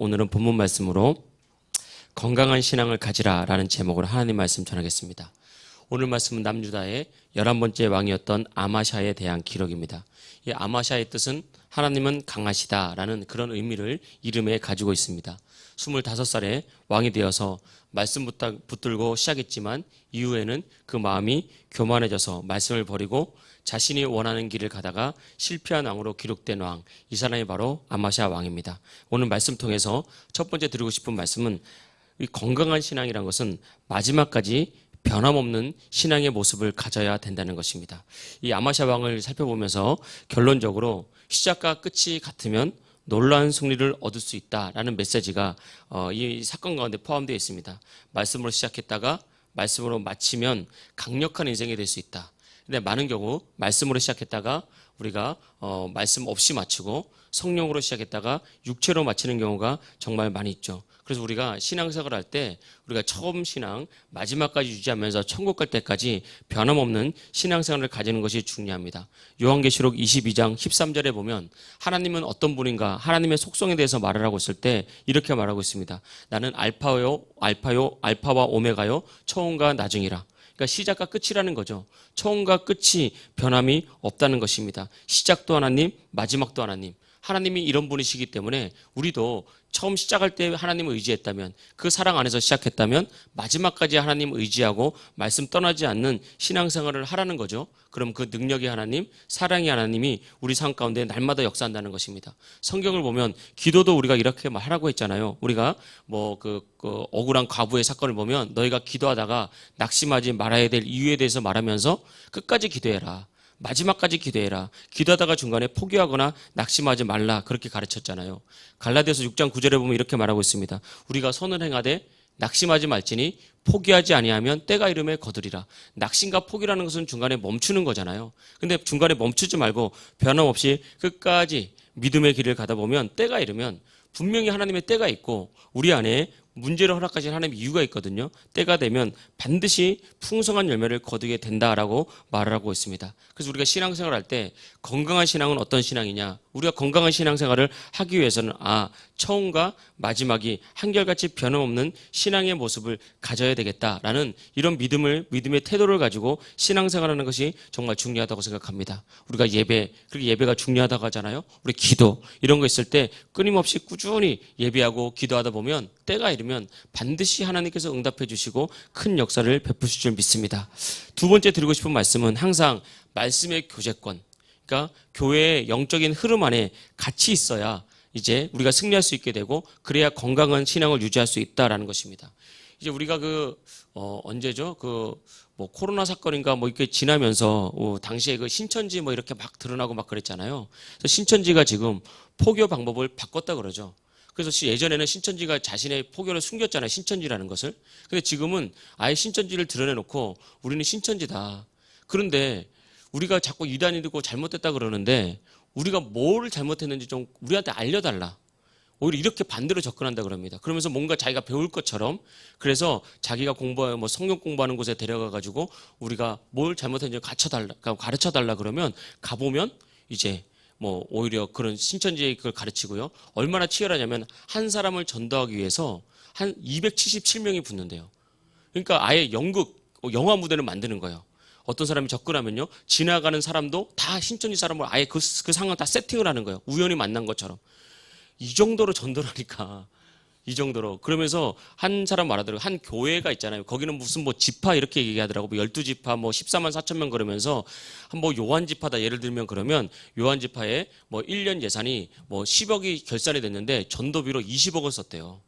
오늘은 본문 말씀으로 건강한 신앙을 가지라 라는 제목으로 하나님 말씀 전하겠습니다. 오늘 말씀은 남유다의 11번째 왕이었던 아마샤에 대한 기록입니다. 이 아마샤의 뜻은 하나님은 강하시다 라는 그런 의미를 이름에 가지고 있습니다. 25살에 왕이 되어서 말씀 붙들고 시작했지만 이후에는 그 마음이 교만해져서 말씀을 버리고 자신이 원하는 길을 가다가 실패한 왕으로 기록된 왕, 이 사람이 바로 아마샤 왕입니다. 오늘 말씀 통해서 첫 번째 드리고 싶은 말씀은 이 건강한 신앙이란 것은 마지막까지 변함없는 신앙의 모습을 가져야 된다는 것입니다. 이 아마샤 왕을 살펴보면서 결론적으로 시작과 끝이 같으면 놀라운 승리를 얻을 수 있다라는 메시지가 이 사건 가운데 포함되어 있습니다. 말씀으로 시작했다가 말씀으로 마치면 강력한 인생이 될 수 있다. 근데 많은 경우 말씀으로 시작했다가 우리가 말씀 없이 마치고 성령으로 시작했다가 육체로 마치는 경우가 정말 많이 있죠. 그래서 우리가 신앙생활을 할 때 우리가 처음 신앙 마지막까지 유지하면서 천국 갈 때까지 변함없는 신앙생활을 가지는 것이 중요합니다. 요한계시록 22장 13절에 보면 하나님은 어떤 분인가 하나님의 속성에 대해서 말을 하고 있을 때 이렇게 말하고 있습니다. 나는 알파와 오메가요 처음과 나중이라. 그러니까 시작과 끝이라는 거죠. 처음과 끝이 변함이 없다는 것입니다. 시작도 하나님, 마지막도 하나님. 하나님이 이런 분이시기 때문에 우리도 처음 시작할 때 하나님을 의지했다면, 그 사랑 안에서 시작했다면 마지막까지 하나님 의지하고 말씀 떠나지 않는 신앙생활을 하라는 거죠. 그럼 그 능력이 하나님, 사랑이 하나님이 우리 삶 가운데 날마다 역사한다는 것입니다. 성경을 보면 기도도 우리가 이렇게 하라고 했잖아요. 우리가 억울한 과부의 사건을 보면 너희가 기도하다가 낙심하지 말아야 될 이유에 대해서 말하면서 끝까지 기도해라. 마지막까지 기도해라. 기도하다가 중간에 포기하거나 낙심하지 말라. 그렇게 가르쳤잖아요. 갈라디아서 6장 9절에 보면 이렇게 말하고 있습니다. 우리가 선을 행하되 낙심하지 말지니 포기하지 아니하면 때가 이름에 거두리라. 낙심과 포기라는 것은 중간에 멈추는 거잖아요. 근데 중간에 멈추지 말고 변함없이 끝까지 믿음의 길을 가다 보면 때가 이르면 분명히 하나님의 때가 있고 우리 안에 문제를 허락하신 하나님의 이유가 있거든요. 때가 되면 반드시 풍성한 열매를 거두게 된다라고 말을 하고 있습니다. 그래서 우리가 신앙생활을 할 때 건강한 신앙은 어떤 신앙이냐? 우리가 건강한 신앙생활을 하기 위해서는 처음과 마지막이 한결같이 변함없는 신앙의 모습을 가져야 되겠다라는 이런 믿음의 태도를 가지고 신앙생활하는 것이 정말 중요하다고 생각합니다. 우리가 그리고 예배가 중요하다고 하잖아요. 우리 기도 이런 거 있을 때 끊임없이 꾸준히 예배하고 기도하다 보면 때가 이르면 반드시 하나님께서 응답해 주시고 큰 역사를 베푸실 줄 믿습니다. 두 번째 드리고 싶은 말씀은 항상 말씀의 교제권, 그러니까 교회의 영적인 흐름 안에 같이 있어야 이제 우리가 승리할 수 있게 되고 그래야 건강한 신앙을 유지할 수 있다라는 것입니다. 이제 우리가 언제죠? 코로나 사건인가 이렇게 지나면서 당시에 신천지 이렇게 막 드러나고 막 그랬잖아요. 그래서 신천지가 지금 포교 방법을 바꿨다 그러죠. 그래서 예전에는 신천지가 자신의 포교를 숨겼잖아요. 신천지라는 것을. 근데 지금은 아예 신천지를 드러내놓고 우리는 신천지다. 그런데 우리가 자꾸 이단이고 잘못됐다 그러는데 우리가 뭘 잘못했는지 좀 우리한테 알려달라. 오히려 이렇게 반대로 접근한다 그럽니다. 그러면서 뭔가 자기가 배울 것처럼 그래서 자기가 성경 공부하는 곳에 데려가가지고 우리가 뭘 잘못했는지 가르쳐달라 그러면 가보면 이제 오히려 그런 신천지의 그걸 가르치고요. 얼마나 치열하냐면 한 사람을 전도하기 위해서 한 277명이 붙는데요. 그러니까 아예 영화 무대를 만드는 거예요. 어떤 사람이 접근하면요. 지나가는 사람도 다 신천지 사람을 아예 그 상황 다 세팅을 하는 거예요. 우연히 만난 것처럼. 이 정도로 전도를 하니까. 이 정도로. 그러면서 한 사람 말하더라고요. 한 교회가 있잖아요. 거기는 무슨 지파 이렇게 얘기하더라고요. 12지파 14만 4천 명 그러면서 요한 지파다 예를 들면 그러면 요한 지파에 1년 예산이 10억이 결산이 됐는데 전도비로 20억을 썼대요.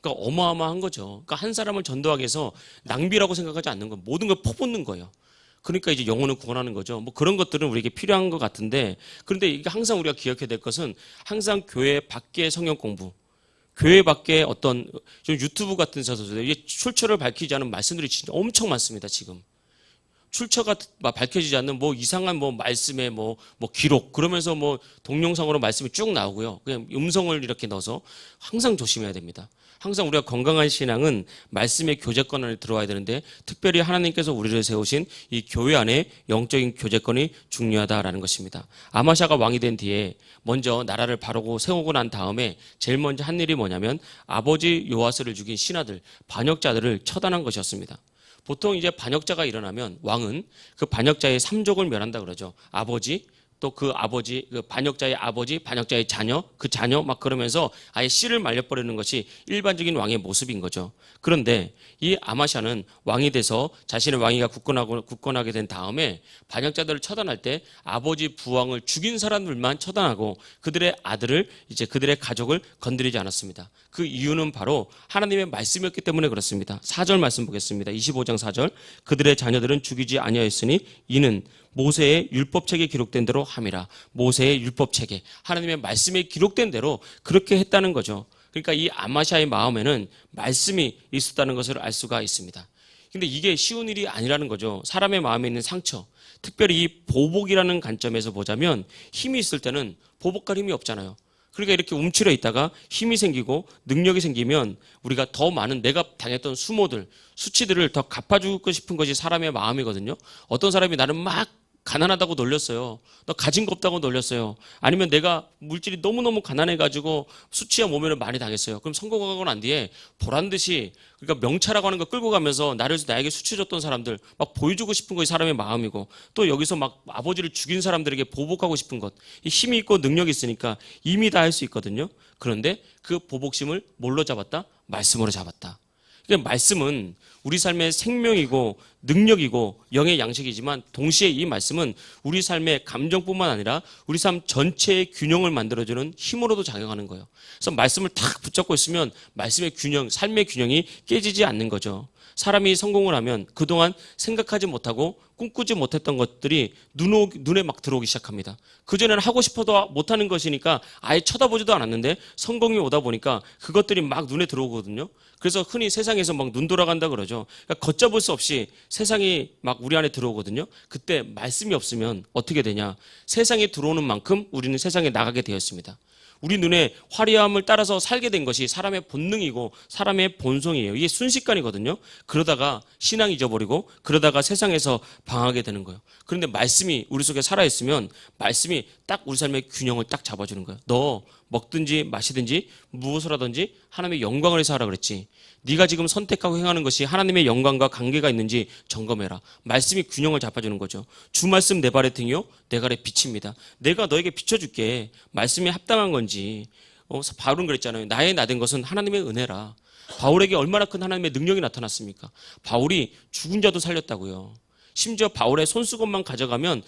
그러니까 어마어마한 거죠. 그러니까 한 사람을 전도하기 위해서 낭비라고 생각하지 않는 거 모든 걸 퍼붓는 거예요. 그러니까 이제 영혼을 구원하는 거죠. 그런 것들은 우리에게 필요한 것 같은데 그런데 이게 항상 우리가 기억해야 될 것은 항상 교회 밖의 성경 공부 교회 밖에 어떤 좀 유튜브 같은 데서 이게 출처를 밝히지 않은 말씀들이 진짜 엄청 많습니다. 지금 출처가 밝혀지지 않는 뭐 이상한 뭐 말씀의 뭐 기록 그러면서 뭐 동영상으로 말씀이 쭉 나오고요. 그냥 음성을 이렇게 넣어서 항상 조심해야 됩니다. 항상 우리가 건강한 신앙은 말씀의 교제권 안에 들어와야 되는데 특별히 하나님께서 우리를 세우신 이 교회 안에 영적인 교제권이 중요하다라는 것입니다. 아마샤가 왕이 된 뒤에 먼저 나라를 바르고 세우고 난 다음에 제일 먼저 한 일이 뭐냐면 아버지 요아스를 죽인 신하들, 반역자들을 처단한 것이었습니다. 보통 이제 반역자가 일어나면 왕은 그 반역자의 삼족을 멸한다 그러죠. 아버지, 또 그 아버지, 그 반역자의 아버지, 반역자의 자녀, 그 자녀 막 그러면서 아예 씨를 말려버리는 것이 일반적인 왕의 모습인 거죠. 그런데 이 아마샤는 왕이 돼서 자신의 왕위가 굳건하게 된 다음에 반역자들을 처단할 때 아버지 부왕을 죽인 사람들만 처단하고 그들의 아들을 이제 그들의 가족을 건드리지 않았습니다. 그 이유는 바로 하나님의 말씀이었기 때문에 그렇습니다. 4절 말씀 보겠습니다. 25장 4절. 그들의 자녀들은 죽이지 아니하였으니 이는 모세의 율법책에 기록된 대로 함이라. 모세의 율법책에 하나님의 말씀에 기록된 대로 그렇게 했다는 거죠. 그러니까 이 아마샤의 마음에는 말씀이 있었다는 것을 알 수가 있습니다. 근데 이게 쉬운 일이 아니라는 거죠. 사람의 마음에 있는 상처, 특별히 이 보복이라는 관점에서 보자면 힘이 있을 때는 보복할 힘이 없잖아요. 그러니까 이렇게 움츠려 있다가 힘이 생기고 능력이 생기면 우리가 더 많은 내가 당했던 수모들, 수치들을 더 갚아주고 싶은 것이 사람의 마음이거든요. 어떤 사람이 나를 막 가난하다고 놀렸어요. 너 가진 거 없다고 놀렸어요. 아니면 내가 물질이 너무너무 가난해가지고 수치와 모면을 많이 당했어요. 그럼 성공하고 난 뒤에 보란 듯이 그러니까 명차라고 하는 거 끌고 가면서 나에게 수치 줬던 사람들 막 보여주고 싶은 것이 사람의 마음이고 또 여기서 막 아버지를 죽인 사람들에게 보복하고 싶은 것. 힘이 있고 능력이 있으니까 이미 다 할 수 있거든요. 그런데 그 보복심을 뭘로 잡았다? 말씀으로 잡았다. 그러니까 말씀은 우리 삶의 생명이고 능력이고 영의 양식이지만 동시에 이 말씀은 우리 삶의 감정뿐만 아니라 우리 삶 전체의 균형을 만들어주는 힘으로도 작용하는 거예요. 그래서 말씀을 탁 붙잡고 있으면 말씀의 균형, 삶의 균형이 깨지지 않는 거죠. 사람이 성공을 하면 그동안 생각하지 못하고 꿈꾸지 못했던 것들이 눈에 막 들어오기 시작합니다. 그전에는 하고 싶어도 못하는 것이니까 아예 쳐다보지도 않았는데 성공이 오다 보니까 그것들이 막 눈에 들어오거든요. 그래서 흔히 세상에서 막 눈 돌아간다 그러죠. 그러니까 걷잡을 수 없이 세상이 막 우리 안에 들어오거든요. 그때 말씀이 없으면 어떻게 되냐. 세상에 들어오는 만큼 우리는 세상에 나가게 되었습니다. 우리 눈에 화려함을 따라서 살게 된 것이 사람의 본능이고 사람의 본성이에요. 이게 순식간이거든요. 그러다가 신앙 잊어버리고 그러다가 세상에서 방황하게 되는 거예요. 그런데 말씀이 우리 속에 살아있으면 말씀이 딱 우리 삶의 균형을 딱 잡아주는 거예요. 너 먹든지 마시든지 무엇을 하든지 하나님의 영광을 위해서 하라 그랬지. 네가 지금 선택하고 행하는 것이 하나님의 영광과 관계가 있는지 점검해라. 말씀이 균형을 잡아주는 거죠. 주 말씀 내 발의 등이요 내 발의 빛입니다. 내가 너에게 비춰줄게. 말씀이 합당한 건지. 바울은 그랬잖아요. 나의 나된 것은 하나님의 은혜라. 바울에게 얼마나 큰 하나님의 능력이 나타났습니까? 바울이 죽은 자도 살렸다고요. 심지어 바울의 손수건만 가져가면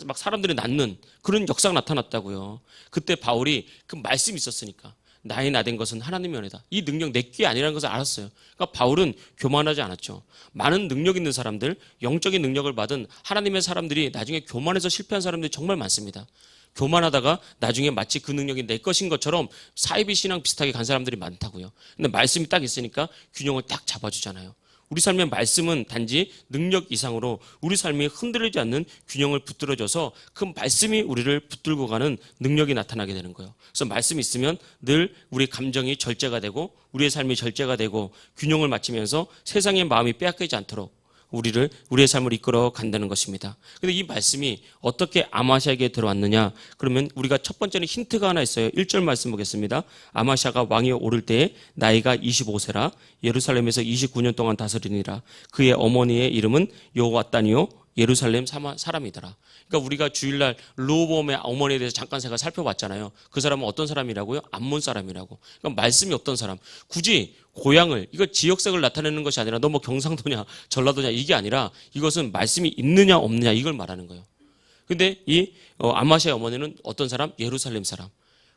막 사람들이 낫는 그런 역사가 나타났다고요. 그때 바울이 그 말씀이 있었으니까 나의 나된 것은 하나님의 은혜다. 이 능력 내 게 아니라는 것을 알았어요. 그러니까 바울은 교만하지 않았죠. 많은 능력 있는 사람들, 영적인 능력을 받은 하나님의 사람들이 나중에 교만해서 실패한 사람들이 정말 많습니다. 교만하다가 나중에 마치 그 능력이 내 것인 것처럼 사이비 신앙 비슷하게 간 사람들이 많다고요. 근데 말씀이 딱 있으니까 균형을 딱 잡아주잖아요. 우리 삶의 말씀은 단지 능력 이상으로 우리 삶이 흔들리지 않는 균형을 붙들어줘서 그 말씀이 우리를 붙들고 가는 능력이 나타나게 되는 거예요. 그래서 말씀이 있으면 늘 우리 감정이 절제가 되고 우리의 삶이 절제가 되고 균형을 맞추면서 세상의 마음이 빼앗기지 않도록 우리의 삶을 이끌어 간다는 것입니다. 근데 이 말씀이 어떻게 아마샤에게 들어왔느냐? 그러면 우리가 첫 번째는 힌트가 하나 있어요. 1절 말씀 보겠습니다. 아마샤가 왕위에 오를 때에 나이가 25세라 예루살렘에서 29년 동안 다스리니라. 그의 어머니의 이름은 여호와따니요 예루살렘 사람이더라. 그러니까 우리가 주일날 르호보암의 어머니에 대해서 잠깐 제가 살펴봤잖아요. 그 사람은 어떤 사람이라고요? 암몬 사람이라고. 그러니까 말씀이 없던 사람. 굳이 고향을 이거 지역색을 나타내는 것이 아니라 너 뭐 경상도냐 전라도냐 이게 아니라 이것은 말씀이 있느냐 없느냐 이걸 말하는 거예요. 근데 이 아마샤의 어머니는 어떤 사람? 예루살렘 사람.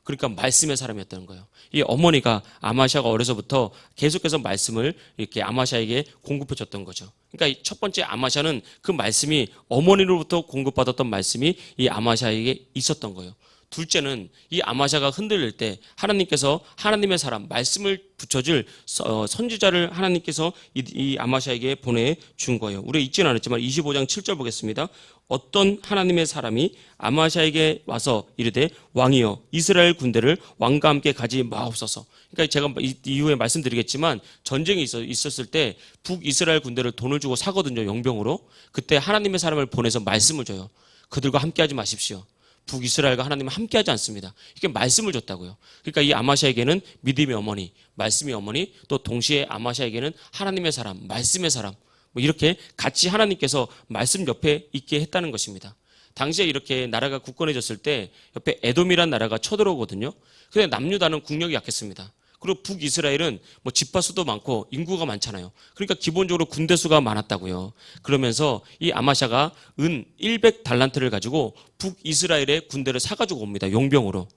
그러니까 말씀의 사람이었다는 거예요. 이 어머니가 아마샤가 어려서부터 계속해서 말씀을 이렇게 아마샤에게 공급해 줬던 거죠. 그러니까 첫 번째 아마샤는 그 말씀이 어머니로부터 공급받았던 말씀이 이 아마샤에게 있었던 거예요. 둘째는 이 아마샤가 흔들릴 때 하나님께서 하나님의 사람, 말씀을 붙여줄 선지자를 하나님께서 이 아마샤에게 보내준 거예요. 우리가 읽지는 않았지만 25장 7절 보겠습니다. 어떤 하나님의 사람이 아마샤에게 와서 이르되 왕이여 이스라엘 군대를 왕과 함께 가지 마옵소서. 그러니까 제가 이후에 말씀드리겠지만 전쟁이 있었을 때 북이스라엘 군대를 돈을 주고 사거든요. 용병으로. 그때 하나님의 사람을 보내서 말씀을 줘요. 그들과 함께하지 마십시오. 북이스라엘과 하나님은 함께하지 않습니다. 이렇게 말씀을 줬다고요. 그러니까 이 아마샤에게는 믿음의 어머니, 말씀의 어머니, 또 동시에 아마샤에게는 하나님의 사람, 말씀의 사람, 뭐 이렇게 같이 하나님께서 말씀 옆에 있게 했다는 것입니다. 당시에 이렇게 나라가 굳건해졌을 때 옆에 에돔이란 나라가 쳐들어오거든요. 근데 남유다는 국력이 약했습니다. 그리고 북이스라엘은 뭐 집화수도 많고 인구가 많잖아요. 그러니까 기본적으로 군대 수가 많았다고요. 그러면서 이 아마샤가 은 100달란트를 가지고 북이스라엘의 군대를 사가지고 옵니다. 용병으로.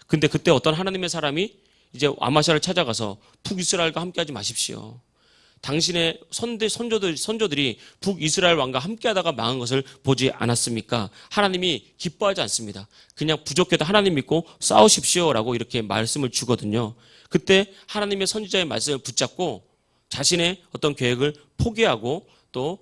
근데 그때 어떤 하나님의 사람이 이제 아마샤를 찾아가서 북이스라엘과 함께하지 마십시오. 당신의 선조들이 북이스라엘 왕과 함께하다가 망한 것을 보지 않았습니까? 하나님이 기뻐하지 않습니다. 그냥 부족해도 하나님 믿고 싸우십시오라고 이렇게 말씀을 주거든요. 그때 하나님의 선지자의 말씀을 붙잡고 자신의 어떤 계획을 포기하고 또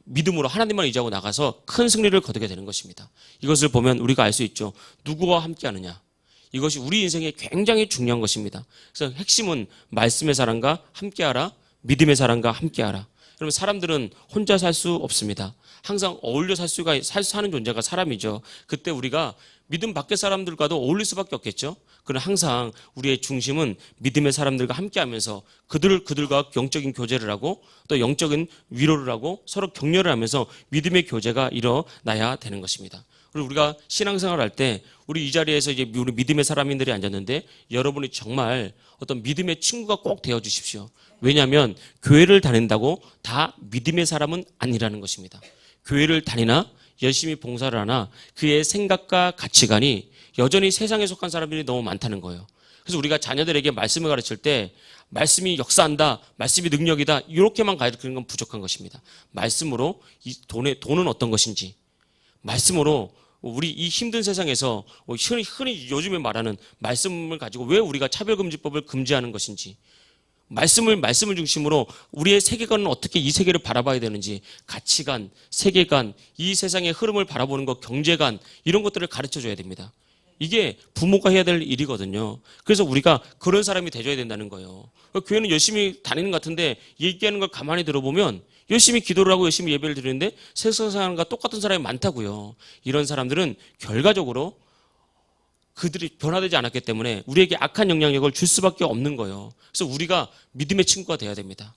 믿음으로 하나님만 의지하고 나가서 큰 승리를 거두게 되는 것입니다. 이것을 보면 우리가 알 수 있죠. 누구와 함께하느냐. 이것이 우리 인생에 굉장히 중요한 것입니다. 그래서 핵심은 말씀의 사람과 함께하라, 믿음의 사람과 함께하라. 여러분 사람들은 혼자 살 수 없습니다. 항상 어울려 사는 존재가 사람이죠. 그때 우리가 믿음 밖의 사람들과도 어울릴 수밖에 없겠죠. 그러나 항상 우리의 중심은 믿음의 사람들과 함께하면서 그들과 영적인 교제를 하고 또 영적인 위로를 하고 서로 격려를 하면서 믿음의 교제가 일어나야 되는 것입니다. 그리고 우리가 신앙생활을 할 때 우리 이 자리에서 이제 우리 믿음의 사람들이 앉았는데 여러분이 정말 어떤 믿음의 친구가 꼭 되어 주십시오. 왜냐하면 교회를 다닌다고 다 믿음의 사람은 아니라는 것입니다. 교회를 다니나 열심히 봉사를 하나 그의 생각과 가치관이 여전히 세상에 속한 사람들이 너무 많다는 거예요. 그래서 우리가 자녀들에게 말씀을 가르칠 때 말씀이 역사한다, 말씀이 능력이다 이렇게만 가르치는 건 부족한 것입니다. 말씀으로 이 돈은 어떤 것인지, 말씀으로 우리 이 힘든 세상에서 흔히 요즘에 말하는 말씀을 가지고 왜 우리가 차별금지법을 금지하는 것인지, 말씀을 중심으로 우리의 세계관은 어떻게 이 세계를 바라봐야 되는지, 가치관, 세계관, 이 세상의 흐름을 바라보는 것, 경제관 이런 것들을 가르쳐줘야 됩니다. 이게 부모가 해야 될 일이거든요. 그래서 우리가 그런 사람이 돼줘야 된다는 거예요. 교회는 열심히 다니는 것 같은데 얘기하는 걸 가만히 들어보면 열심히 기도를 하고 열심히 예배를 드리는데 세상 사람과 똑같은 사람이 많다고요. 이런 사람들은 결과적으로 그들이 변화되지 않았기 때문에 우리에게 악한 영향력을 줄 수밖에 없는 거예요. 그래서 우리가 믿음의 친구가 돼야 됩니다.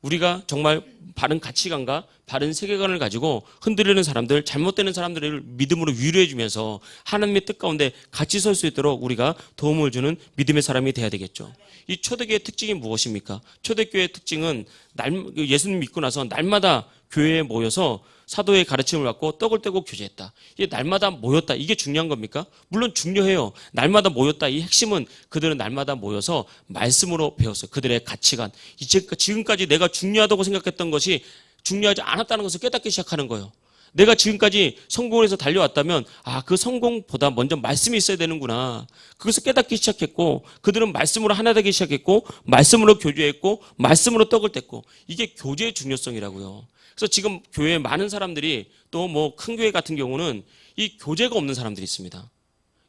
우리가 정말 바른 가치관과 바른 세계관을 가지고 흔들리는 사람들, 잘못되는 사람들을 믿음으로 위로해 주면서 하나님의 뜻 가운데 같이 설 수 있도록 우리가 도움을 주는 믿음의 사람이 돼야 되겠죠. 이 초대교회의 특징이 무엇입니까? 초대교회의 특징은 예수님 믿고 나서 날마다 교회에 모여서 사도의 가르침을 받고 떡을 떼고 교제했다. 이게 날마다 모였다. 이게 중요한 겁니까? 물론 중요해요. 날마다 모였다. 이 핵심은 그들은 날마다 모여서 말씀으로 배웠어요. 그들의 가치관. 지금까지 내가 중요하다고 생각했던 것이 중요하지 않았다는 것을 깨닫기 시작하는 거예요. 내가 지금까지 성공을 해서 달려왔다면 그 성공보다 먼저 말씀이 있어야 되는구나. 그것을 깨닫기 시작했고 그들은 말씀으로 하나 되기 시작했고 말씀으로 교제했고 말씀으로 떡을 뗐고 이게 교제의 중요성이라고요. 그래서 지금 교회에 많은 사람들이 또 뭐 큰 교회 같은 경우는 이 교제가 없는 사람들이 있습니다.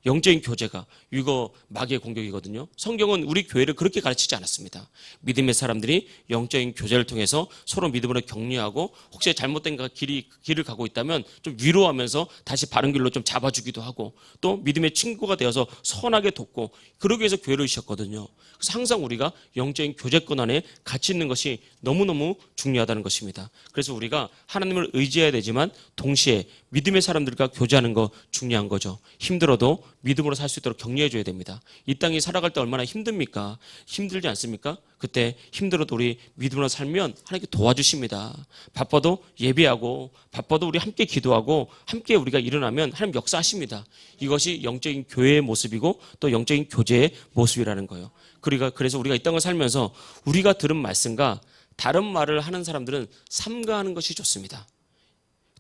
영적인 교제가 이거 마귀의 공격이거든요. 성경은 우리 교회를 그렇게 가르치지 않았습니다. 믿음의 사람들이 영적인 교제를 통해서 서로 믿음으로 격려하고 혹시 잘못된 길을 가고 있다면 좀 위로하면서 다시 바른 길로 좀 잡아주기도 하고 또 믿음의 친구가 되어서 선하게 돕고 그러기 위해서 교회를 주셨거든요. 그래서 항상 우리가 영적인 교제권 안에 같이 있는 것이 너무너무 중요하다는 것입니다. 그래서 우리가 하나님을 의지해야 되지만 동시에 믿음의 사람들과 교제하는 거 중요한 거죠. 힘들어도 믿음으로 살 수 있도록 격려해 줘야 됩니다. 이 땅이 살아갈 때 얼마나 힘듭니까? 힘들지 않습니까? 그때 힘들어도 우리 믿음으로 살면 하나님께 도와주십니다. 바빠도 예배하고 바빠도 우리 함께 기도하고 함께 우리가 일어나면 하나님 역사하십니다. 이것이 영적인 교회의 모습이고 또 영적인 교제의 모습이라는 거예요. 그래서 우리가 이 땅을 살면서 우리가 들은 말씀과 다른 말을 하는 사람들은 삼가하는 것이 좋습니다.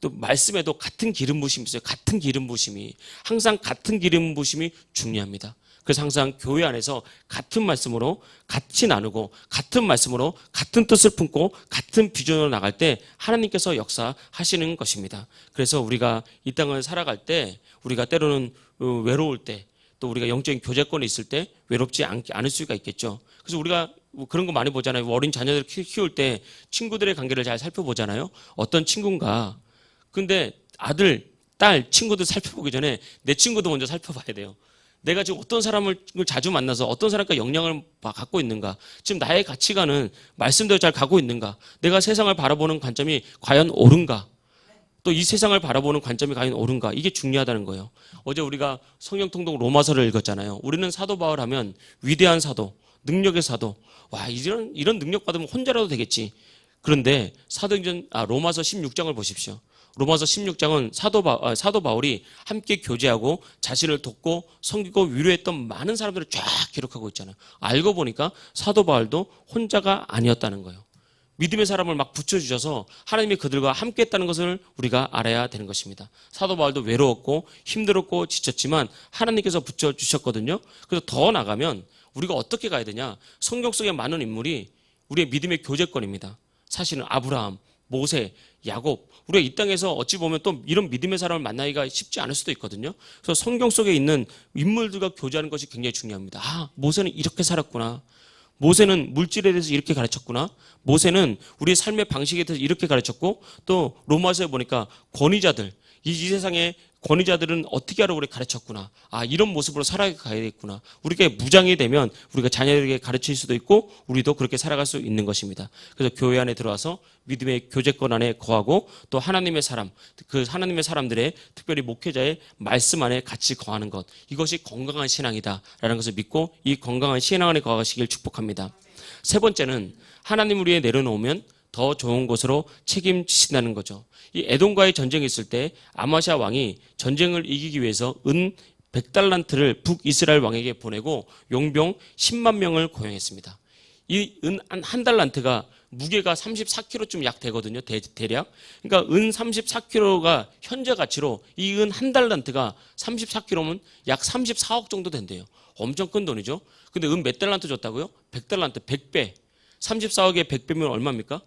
또 말씀에도 같은 기름 부심이 있어요. 같은 기름 부심이. 항상 같은 기름 부심이 중요합니다. 그래서 항상 교회 안에서 같은 말씀으로 같이 나누고 같은 말씀으로 같은 뜻을 품고 같은 비전으로 나갈 때 하나님께서 역사하시는 것입니다. 그래서 우리가 이 땅을 살아갈 때 우리가 때로는 외로울 때 또 우리가 영적인 교제권이 있을 때 외롭지 않을 수가 있겠죠. 그래서 우리가 그런 거 많이 보잖아요. 어린 자녀들을 키울 때 친구들의 관계를 잘 살펴보잖아요. 어떤 친구인가. 근데 아들, 딸, 친구들 살펴보기 전에 내 친구도 먼저 살펴봐야 돼요. 내가 지금 어떤 사람을 자주 만나서 어떤 사람과 영향을 갖고 있는가. 지금 나의 가치관은 말씀대로 잘 가고 있는가. 내가 세상을 바라보는 관점이 과연 옳은가. 또 이 세상을 바라보는 관점이 과연 옳은가. 이게 중요하다는 거예요. 어제 우리가 성경통독 로마서를 읽었잖아요. 우리는 사도 바울 하면 위대한 사도, 능력의 사도. 와, 이런 능력 받으면 혼자라도 되겠지. 그런데 로마서 16장을 보십시오. 로마서 16장은 사도 바울이 함께 교제하고 자신을 돕고 섬기고 위로했던 많은 사람들을 쫙 기록하고 있잖아요. 알고 보니까 사도 바울도 혼자가 아니었다는 거예요. 믿음의 사람을 막 붙여주셔서 하나님이 그들과 함께 했다는 것을 우리가 알아야 되는 것입니다. 사도 바울도 외로웠고 힘들었고 지쳤지만 하나님께서 붙여주셨거든요. 그래서 더 나가면 우리가 어떻게 가야 되냐. 성경 속에 많은 인물이 우리의 믿음의 교제권입니다. 사실은 아브라함, 모세, 야곱, 우리가 이 땅에서 어찌 보면 또 이런 믿음의 사람을 만나기가 쉽지 않을 수도 있거든요. 그래서 성경 속에 있는 인물들과 교제하는 것이 굉장히 중요합니다. 아, 모세는 이렇게 살았구나. 모세는 물질에 대해서 이렇게 가르쳤구나. 모세는 우리의 삶의 방식에 대해서 이렇게 가르쳤고, 또 로마서에 보니까 권위자들, 이 세상의 권위자들은 어떻게 하라고 우리 가르쳤구나. 아, 이런 모습으로 살아가야겠구나. 우리가 무장이 되면 우리가 자녀들에게 가르칠 수도 있고 우리도 그렇게 살아갈 수 있는 것입니다. 그래서 교회 안에 들어와서 믿음의 교제권 안에 거하고 또 하나님의 사람, 그 하나님의 사람들의 특별히 목회자의 말씀 안에 같이 거하는 것. 이것이 건강한 신앙이다라는 것을 믿고 이 건강한 신앙 안에 거하시길 축복합니다. 세 번째는 하나님을 위해 내려놓으면 더 좋은 곳으로 책임지신다는 거죠. 이 에돔과의 전쟁이 있을 때 아마샤 왕이 전쟁을 이기기 위해서 은 100달란트를 북이스라엘 왕에게 보내고 용병 10만 명을 고용했습니다. 이 은 한 달란트가 무게가 34kg쯤 약 되거든요. 대략. 그러니까 은 34kg가 현재 가치로 이 은 한 달란트가 34kg면 약 34억 정도 된대요. 엄청 큰 돈이죠. 근데 은 몇 달란트 줬다고요? 100달란트, 100배. 34억에 100배면 얼마입니까?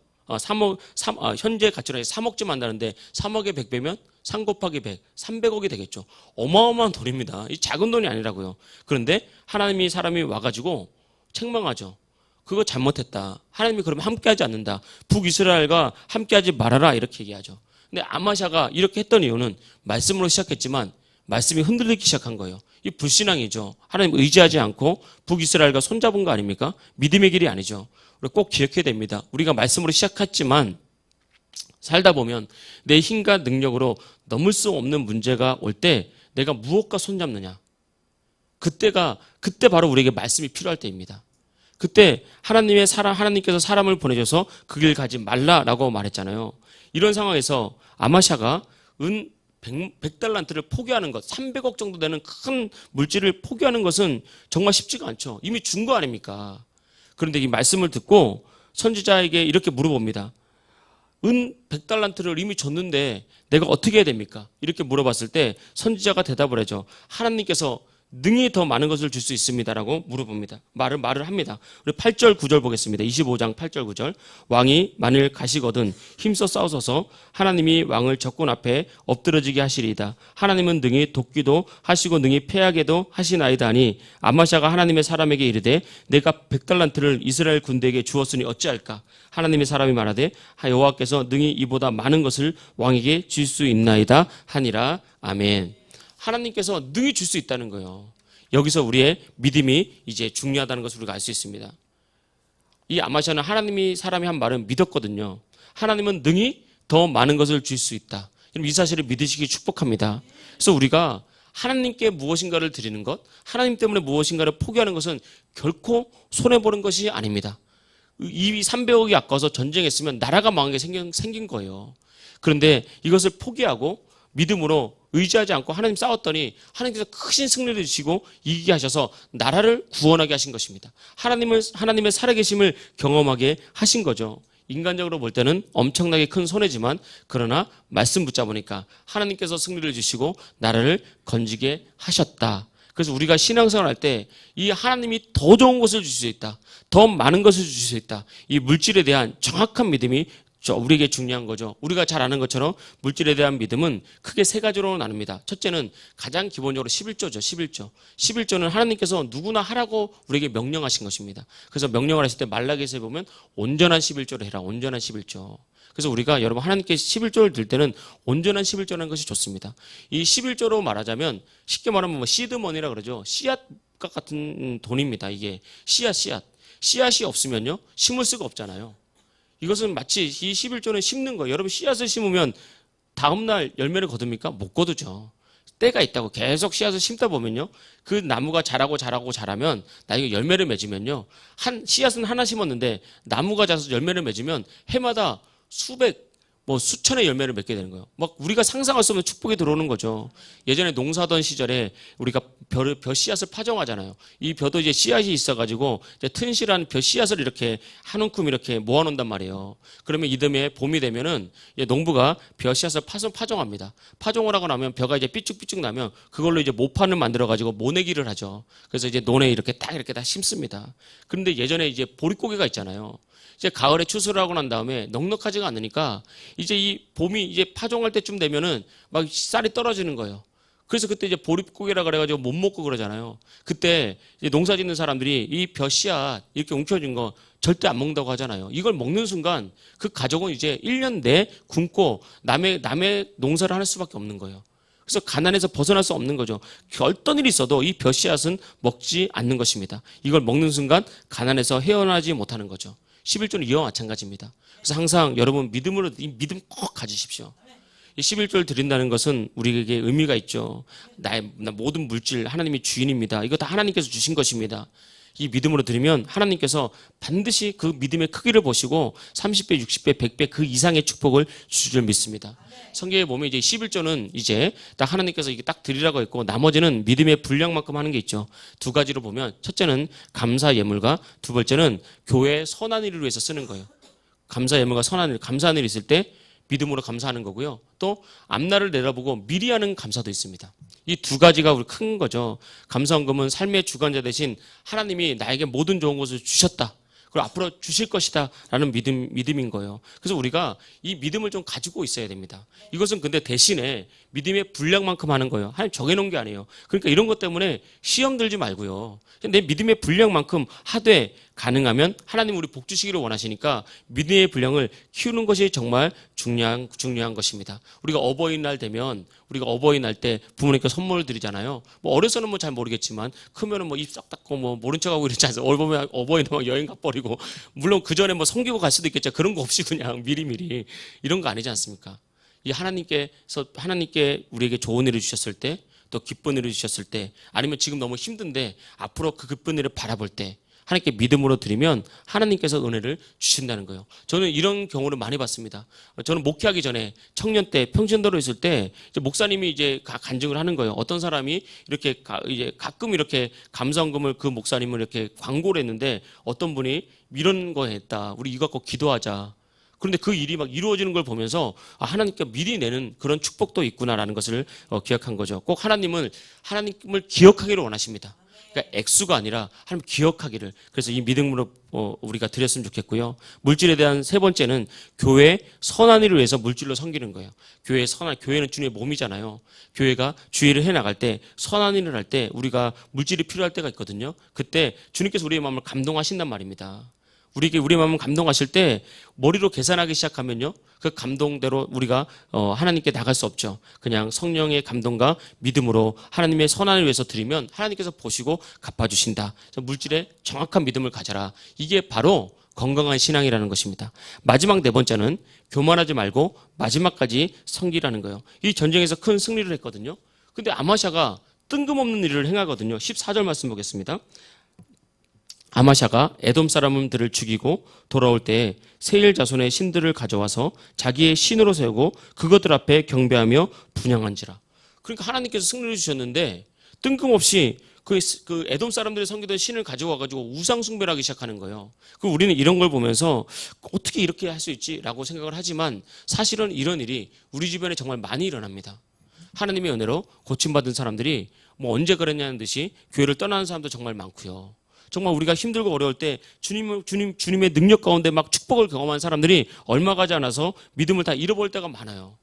현재 가치로 3억쯤 한다는데 3억에 100배면 3 곱하기 100, 300억이 되겠죠. 어마어마한 돈입니다. 이 작은 돈이 아니라고요. 그런데 하나님이 사람이 와가지고 책망하죠. 그거 잘못했다. 하나님이 그러면 함께하지 않는다. 북이스라엘과 함께하지 말아라 이렇게 얘기하죠. 근데 아마샤가 이렇게 했던 이유는 말씀으로 시작했지만 말씀이 흔들리기 시작한 거예요. 이 불신앙이죠. 하나님 의지하지 않고 북이스라엘과 손잡은 거 아닙니까? 믿음의 길이 아니죠. 우리 꼭 기억해야 됩니다. 우리가 말씀으로 시작했지만 살다 보면 내 힘과 능력으로 넘을 수 없는 문제가 올 때 내가 무엇과 손잡느냐. 그때 바로 우리에게 말씀이 필요할 때입니다. 그때 하나님께서 사람을 보내셔서 그 길 가지 말라라고 말했잖아요. 이런 상황에서 아마샤가 은 100달란트를 포기하는 것, 300억 정도 되는 큰 물질을 포기하는 것은 정말 쉽지가 않죠. 이미 준 거 아닙니까? 그런데 이 말씀을 듣고 선지자에게 이렇게 물어봅니다. 은 100달란트를 이미 줬는데 내가 어떻게 해야 됩니까? 이렇게 물어봤을 때 선지자가 대답을 하죠. 하나님께서 능히 더 많은 것을 줄 수 있습니다라고 물어봅니다. 말을 합니다. 우리 8절 9절 보겠습니다. 25장 8절 9절. 왕이 만일 가시거든 힘써 싸우소서. 하나님이 왕을 적군 앞에 엎드러지게 하시리이다. 하나님은 능히 돕기도 하시고 능히 패하게도 하시나이다 하니 아마샤가 하나님의 사람에게 이르되 내가 100달란트를 이스라엘 군대에게 주었으니 어찌할까? 하나님의 사람이 말하되 여호와께서 능히 이보다 많은 것을 왕에게 줄 수 있나이다 하니라. 아멘. 하나님께서 능히 줄 수 있다는 거예요. 여기서 우리의 믿음이 이제 중요하다는 것을 우리가 알 수 있습니다. 이 아마샤는 하나님이 사람이 한 말은 믿었거든요. 하나님은 능히 더 많은 것을 줄 수 있다. 이 사실을 믿으시기 축복합니다. 그래서 우리가 하나님께 무엇인가를 드리는 것, 하나님 때문에 무엇인가를 포기하는 것은 결코 손해보는 것이 아닙니다. 이 300억이 아까워서 전쟁했으면 나라가 망한 게 생긴 거예요. 그런데 이것을 포기하고 믿음으로 의지하지 않고 하나님 싸웠더니 하나님께서 크신 승리를 주시고 이기게 하셔서 나라를 구원하게 하신 것입니다. 하나님의 살아계심을 경험하게 하신 거죠. 인간적으로 볼 때는 엄청나게 큰 손해지만 그러나 말씀 붙잡으니까 하나님께서 승리를 주시고 나라를 건지게 하셨다. 그래서 우리가 신앙생활 할 때 이 하나님이 더 좋은 것을 주실 수 있다. 더 많은 것을 주실 수 있다. 이 물질에 대한 정확한 믿음이 우리에게 중요한 거죠. 우리가 잘 아는 것처럼 물질에 대한 믿음은 크게 세 가지로 나눕니다. 첫째는 가장 기본적으로 11조죠. 11조. 11조는 하나님께서 누구나 하라고 우리에게 명령하신 것입니다. 그래서 명령을 하실 때 말라기서에 보면 온전한 11조를 해라. 온전한 11조. 그래서 우리가 여러분 하나님께 11조를 드릴 때는 온전한 11조라는 것이 좋습니다. 이 11조로 말하자면 쉽게 말하면 시드머니라 그러죠. 씨앗과 같은 돈입니다. 이게 씨앗. 씨앗이 없으면요. 심을 수가 없잖아요. 이것은 마치 이 11조는 심는 거예요. 여러분 씨앗을 심으면 다음날 열매를 거둡니까? 못 거두죠. 때가 있다고 계속 씨앗을 심다 보면요. 그 나무가 자라면 나중에 열매를 맺으면요. 씨앗은 하나 심었는데 나무가 자라서 열매를 맺으면 해마다 수백, 수천의 열매를 맺게 되는 거예요. 막 우리가 상상할 수 없는 축복이 들어오는 거죠. 예전에 농사하던 시절에 우리가 벼 씨앗을 파종하잖아요. 이 벼도 이제 씨앗이 있어가지고 이제 튼실한 벼 씨앗을 이렇게 한 움큼 이렇게 모아놓는단 말이에요. 그러면 이듬해 봄이 되면은 농부가 벼 씨앗을 파종합니다. 파종을 하고 나면 벼가 이제 삐쭉삐쭉 나면 그걸로 이제 모판을 만들어가지고 모내기를 하죠. 그래서 이제 논에 이렇게 다 심습니다. 그런데 예전에 이제 보릿고개가 있잖아요. 이제 가을에 추수를 하고 난 다음에 넉넉하지가 않으니까 이제 이 봄이 이제 파종할 때쯤 되면은 막 쌀이 떨어지는 거예요. 그래서 그때 이제 보릿고개라 그래가지고 못 먹고 그러잖아요. 그때 이제 농사 짓는 사람들이 이 벼 씨앗 이렇게 웅켜진 거 절대 안 먹는다고 하잖아요. 이걸 먹는 순간 그 가족은 이제 1년 내 굶고 남의 농사를 할 수밖에 없는 거예요. 그래서 가난에서 벗어날 수 없는 거죠. 어떤 일이 있어도 이 벼 씨앗은 먹지 않는 것입니다. 이걸 먹는 순간 가난에서 헤어나지 못하는 거죠. 11조는 이와 마찬가지입니다. 그래서 항상 여러분 믿음으로 이 믿음 꼭 가지십시오. 이 11조를 드린다는 것은 우리에게 의미가 있죠. 나의 모든 물질 하나님이 주인입니다. 이거 다 하나님께서 주신 것입니다. 이 믿음으로 드리면 하나님께서 반드시 그 믿음의 크기를 보시고 30배, 60배, 100배 그 이상의 축복을 주실 줄 믿습니다. 성경에 보면 이제 11조는 이제 딱 하나님께서 이게 딱 드리라고 했고 나머지는 믿음의 분량만큼 하는 게 있죠. 두 가지로 보면 첫째는 감사 예물과 두 번째는 교회의 선한 일을 위해서 쓰는 거예요. 감사 예물과 선한 일, 감사한 일이 있을 때 믿음으로 감사하는 거고요. 또 앞날을 내다보고 미리 하는 감사도 있습니다. 이 두 가지가 우리 큰 거죠. 감사헌금은 삶의 주관자 대신 하나님이 나에게 모든 좋은 것을 주셨다. 그리고 앞으로 주실 것이다 라는 믿음인 거예요. 그래서 우리가 이 믿음을 좀 가지고 있어야 됩니다. 이것은 근데 대신에 믿음의 분량만큼 하는 거예요. 하나님 정해놓은 게 아니에요. 그러니까 이런 것 때문에 시험 들지 말고요. 내 믿음의 분량만큼 하되 가능하면 하나님 우리 복 주시기를 원하시니까 믿음의 분량을 키우는 것이 정말 중요한 것입니다. 우리가 어버이날 되면 우리가 어버이날 때 부모님께 선물을 드리잖아요. 어려서는 잘 모르겠지만 크면은 입 싹 닫고 모른 척하고 이러지 않아요. 어버이날 여행 가버리고 물론 그 전에 섬기고 갈 수도 있겠죠. 그런 거 없이 그냥 미리미리 이런 거 아니지 않습니까? 이 하나님께 우리에게 좋은 일을 주셨을 때 또 기쁜 일을 주셨을 때 아니면 지금 너무 힘든데 앞으로 그 기쁜 일을 바라볼 때 하나님께 믿음으로 드리면 하나님께서 은혜를 주신다는 거예요. 저는 이런 경우를 많이 봤습니다. 저는 목회하기 전에 청년 때 평신도로 있을 때 이제 목사님이 이제 간증을 하는 거예요. 어떤 사람이 이렇게 이제 가끔 이렇게 감사헌금을 그 목사님을 이렇게 광고를 했는데 어떤 분이 이런 거 했다. 우리 이거 갖고 기도하자. 그런데 그 일이 막 이루어지는 걸 보면서 하나님께 미리 내는 그런 축복도 있구나라는 것을 기억한 거죠. 꼭 하나님을 기억하기를 원하십니다. 그러니까 액수가 아니라 하나님 기억하기를. 그래서 이 믿음으로 우리가 드렸으면 좋겠고요. 물질에 대한 세 번째는 교회 선한 일을 위해서 물질로 섬기는 거예요. 교회는 주님의 몸이잖아요. 교회가 주일을 해나갈 때 선한 일을 할 때 우리가 물질이 필요할 때가 있거든요. 그때 주님께서 우리의 마음을 감동하신단 말입니다. 우리의 마음을 감동하실 때 머리로 계산하기 시작하면요. 그 감동대로 우리가 하나님께 나갈 수 없죠. 그냥 성령의 감동과 믿음으로 하나님의 선한을 위해서 드리면 하나님께서 보시고 갚아주신다. 물질에 정확한 믿음을 가져라. 이게 바로 건강한 신앙이라는 것입니다. 마지막 네 번째는 교만하지 말고 마지막까지 섬기라는 거예요. 이 전쟁에서 큰 승리를 했거든요. 근데 아마샤가 뜬금없는 일을 행하거든요. 14절 말씀 보겠습니다. 아마샤가 에돔 사람들을 죽이고 돌아올 때 세일 자손의 신들을 가져와서 자기의 신으로 세우고 그것들 앞에 경배하며 분향한지라. 그러니까 하나님께서 승리를 주셨는데 뜬금없이 그 에돔 사람들이 섬기던 신을 가져와가지고 우상 숭배를 하기 시작하는 거예요. 그 우리는 이런 걸 보면서 어떻게 이렇게 할 수 있지라고 생각을 하지만 사실은 이런 일이 우리 주변에 정말 많이 일어납니다. 하나님의 은혜로 고침받은 사람들이 뭐 언제 그랬냐는 듯이 교회를 떠나는 사람도 정말 많고요. 정말 우리가 힘들고 어려울 때 주님의 능력 가운데 막 축복을 경험한 사람들이 얼마 가지 않아서 믿음을 다 잃어버릴 때가 많아요.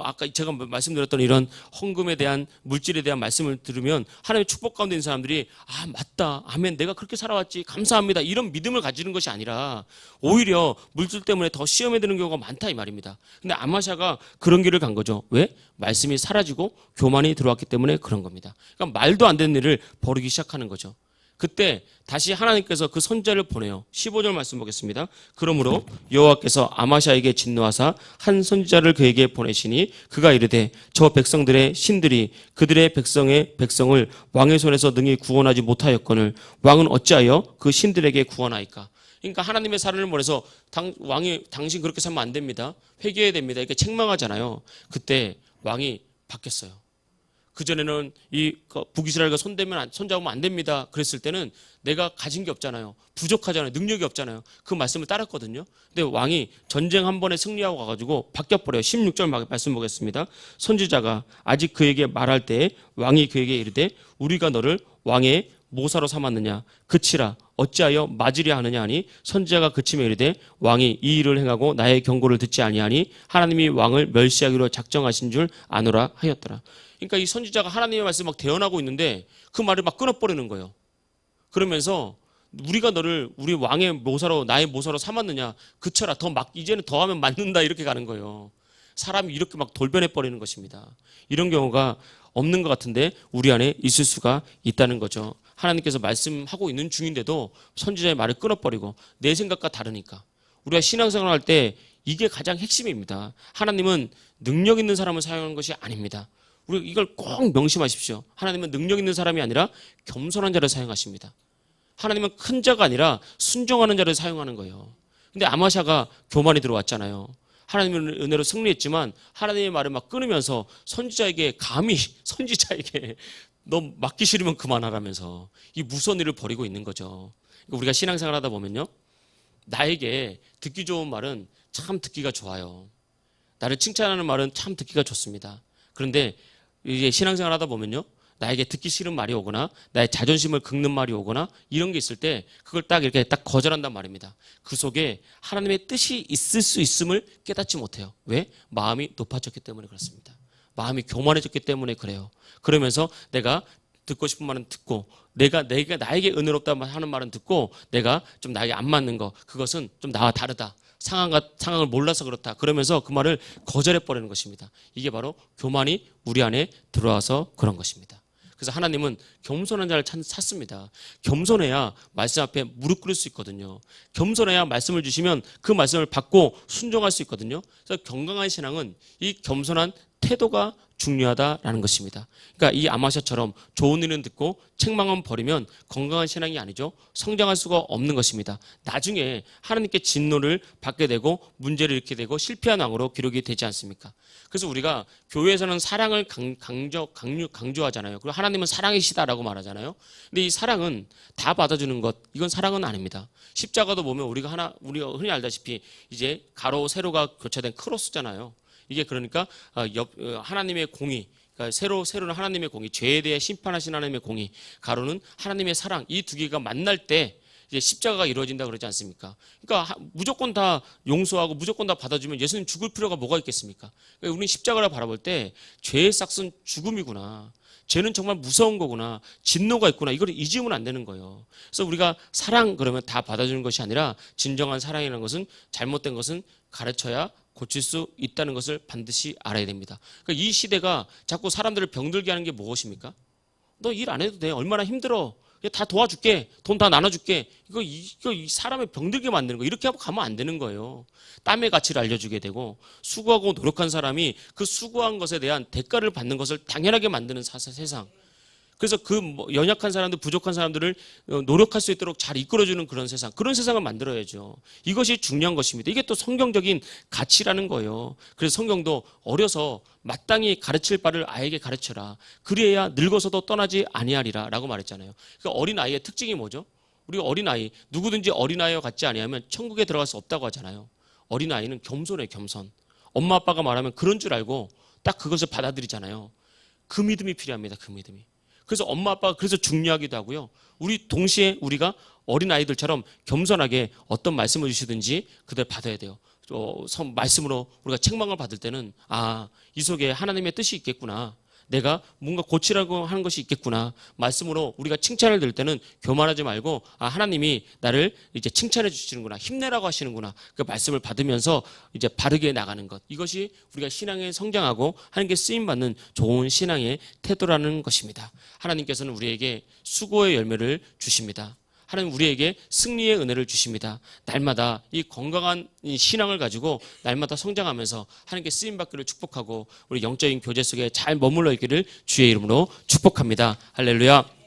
아까 제가 말씀드렸던 이런 헌금에 대한 물질에 대한 말씀을 들으면 하나님의 축복 가운데 있는 사람들이 맞다, 아멘, 내가 그렇게 살아왔지, 감사합니다, 이런 믿음을 가지는 것이 아니라 오히려 물질 때문에 더 시험에 드는 경우가 많다 이 말입니다. 근데 아마샤가 그런 길을 간 거죠. 왜? 말씀이 사라지고 교만이 들어왔기 때문에 그런 겁니다. 그러니까 말도 안 되는 일을 벌이기 시작하는 거죠. 그때 다시 하나님께서 그 선지자를 보내요. 15절 말씀 보겠습니다. 그러므로 여호와께서 아마샤에게 진노하사 한 선지자를 그에게 보내시니 그가 이르되 저 백성들의 신들이 그들의 백성을 왕의 손에서 능히 구원하지 못하였거늘 왕은 어찌하여 그 신들에게 구원하이까. 그러니까 하나님의 사람을 보내서 왕이 당신 그렇게 살면 안 됩니다, 회개해야 됩니다, 이렇게 책망하잖아요. 그때 왕이 바뀌었어요. 그전에는 이 북이스라엘과 손잡으면 안 됩니다 그랬을 때는 내가 가진 게 없잖아요, 부족하잖아요, 능력이 없잖아요. 그 말씀을 따랐거든요. 근데 왕이 전쟁 한 번에 승리하고 가가지고 바뀌어버려요. 16절 말씀 보겠습니다. 선지자가 아직 그에게 말할 때에 왕이 그에게 이르되 우리가 너를 왕의 모사로 삼았느냐, 그치라, 어찌하여 맞으려 하느냐 하니 선지자가 그치며 이르되 왕이 이 일을 행하고 나의 경고를 듣지 아니하니 하나님이 왕을 멸시하기로 작정하신 줄 아노라 하였더라. 그러니까 이 선지자가 하나님의 말씀을 막 대언하고 있는데 그 말을 막 끊어버리는 거예요. 그러면서 우리가 너를 우리 왕의 모사로, 나의 모사로 삼았느냐, 그쳐라, 이제는 더 하면 맞는다, 이렇게 가는 거예요. 사람이 이렇게 막 돌변해버리는 것입니다. 이런 경우가 없는 것 같은데 우리 안에 있을 수가 있다는 거죠. 하나님께서 말씀하고 있는 중인데도 선지자의 말을 끊어버리고 내 생각과 다르니까. 우리가 신앙생활 할 때 이게 가장 핵심입니다. 하나님은 능력 있는 사람을 사용하는 것이 아닙니다. 우리 이걸 꼭 명심하십시오. 하나님은 능력 있는 사람이 아니라 겸손한 자를 사용하십니다. 하나님은 큰 자가 아니라 순종하는 자를 사용하는 거예요. 근데 아마샤가 교만이 들어왔잖아요. 하나님의 은혜로 승리했지만 하나님의 말을 막 끊으면서 선지자에게 감히 선지자에게 너 맡기 싫으면 그만하라면서 이 무서운 일을 벌이고 있는 거죠. 우리가 신앙생활 하다 보면요, 나에게 듣기 좋은 말은 참 듣기가 좋아요. 나를 칭찬하는 말은 참 듣기가 좋습니다. 그런데 이제 신앙생활 하다 보면요, 나에게 듣기 싫은 말이 오거나 나의 자존심을 긁는 말이 오거나 이런 게 있을 때 그걸 딱 이렇게 딱 거절한단 말입니다. 그 속에 하나님의 뜻이 있을 수 있음을 깨닫지 못해요. 왜? 마음이 높아졌기 때문에 그렇습니다. 마음이 교만해졌기 때문에 그래요. 그러면서 내가 듣고 싶은 말은 듣고 내가 나에게 은혜롭다 하는 말은 듣고 내가 좀 나에게 안 맞는 거, 그것은 좀 나와 다르다, 상황을 몰라서 그렇다, 그러면서 그 말을 거절해버리는 것입니다. 이게 바로 교만이 우리 안에 들어와서 그런 것입니다. 그래서 하나님은 겸손한 자를 찾습니다. 겸손해야 말씀 앞에 무릎 꿇을 수 있거든요. 겸손해야 말씀을 주시면 그 말씀을 받고 순종할 수 있거든요. 그래서 건강한 신앙은 이 겸손한 태도가 중요하다라는 것입니다. 그러니까 이 아마샤처럼 좋은 일은 듣고 책망은 버리면 건강한 신앙이 아니죠. 성장할 수가 없는 것입니다. 나중에 하나님께 진노를 받게 되고 문제를 일으키게 되고 실패한 왕으로 기록이 되지 않습니까? 그래서 우리가 교회에서는 사랑을 강조하잖아요. 그리고 하나님은 사랑이시다라고 말하잖아요. 근데 이 사랑은 다 받아주는 것, 이건 사랑은 아닙니다. 십자가도 보면 우리가 흔히 알다시피 이제 가로 세로가 교차된 크로스잖아요. 이게 그러니까 하나님의 공의, 그러니까 세로는 하나님의 공의, 죄에 대해 심판하신 하나님의 공의, 가로는 하나님의 사랑, 이 두 개가 만날 때 이제 십자가가 이루어진다 그러지 않습니까? 그러니까 무조건 다 용서하고 무조건 다 받아주면 예수님 죽을 필요가 뭐가 있겠습니까? 그러니까 우리는 십자가를 바라볼 때 죄의 싹은 죽음이구나, 죄는 정말 무서운 거구나, 진노가 있구나, 이걸 잊으면 안 되는 거예요. 그래서 우리가 사랑 그러면 다 받아주는 것이 아니라 진정한 사랑이라는 것은 잘못된 것은 가르쳐야 고칠 수 있다는 것을 반드시 알아야 됩니다. 그러니까 이 시대가 자꾸 사람들을 병들게 하는 게 무엇입니까? 너 일 안 해도 돼, 얼마나 힘들어, 다 도와줄게, 돈 다 나눠줄게, 이거 사람을 병들게 만드는 거, 이렇게 하고 가면 안 되는 거예요. 땀의 가치를 알려주게 되고 수고하고 노력한 사람이 그 수고한 것에 대한 대가를 받는 것을 당연하게 만드는 세상. 그래서 그 연약한 사람들, 부족한 사람들을 노력할 수 있도록 잘 이끌어주는 그런 세상을 만들어야죠. 이것이 중요한 것입니다. 이게 또 성경적인 가치라는 거예요. 그래서 성경도 어려서 마땅히 가르칠 바를 아이에게 가르쳐라. 그래야 늙어서도 떠나지 아니하리라 라고 말했잖아요. 그러니까 어린아이의 특징이 뭐죠? 우리가 어린아이, 누구든지 어린아이와 같지 아니하면 천국에 들어갈 수 없다고 하잖아요. 어린아이는 겸손해요, 겸손. 엄마 아빠가 말하면 그런 줄 알고 딱 그것을 받아들이잖아요. 그 믿음이 필요합니다, 그 믿음이. 그래서 엄마 아빠가 그래서 중요하기도 하고요. 우리 동시에 우리가 어린아이들처럼 겸손하게 어떤 말씀을 주시든지 그들 받아야 돼요. 말씀으로 우리가 책망을 받을 때는 이 속에 하나님의 뜻이 있겠구나. 내가 뭔가 고치라고 하는 것이 있겠구나. 말씀으로 우리가 칭찬을 들을 때는 교만하지 말고 하나님이 나를 이제 칭찬해 주시는구나. 힘내라고 하시는구나. 그 말씀을 받으면서 이제 바르게 나가는 것. 이것이 우리가 신앙에 성장하고 하나님께 쓰임 받는 좋은 신앙의 태도라는 것입니다. 하나님께서는 우리에게 수고의 열매를 주십니다. 하나님 우리에게 승리의 은혜를 주십니다. 날마다 이 건강한 이 신앙을 가지고 날마다 성장하면서 하나님께 쓰임받기를 축복하고 우리 영적인 교제 속에 잘 머물러 있기를 주의 이름으로 축복합니다. 할렐루야.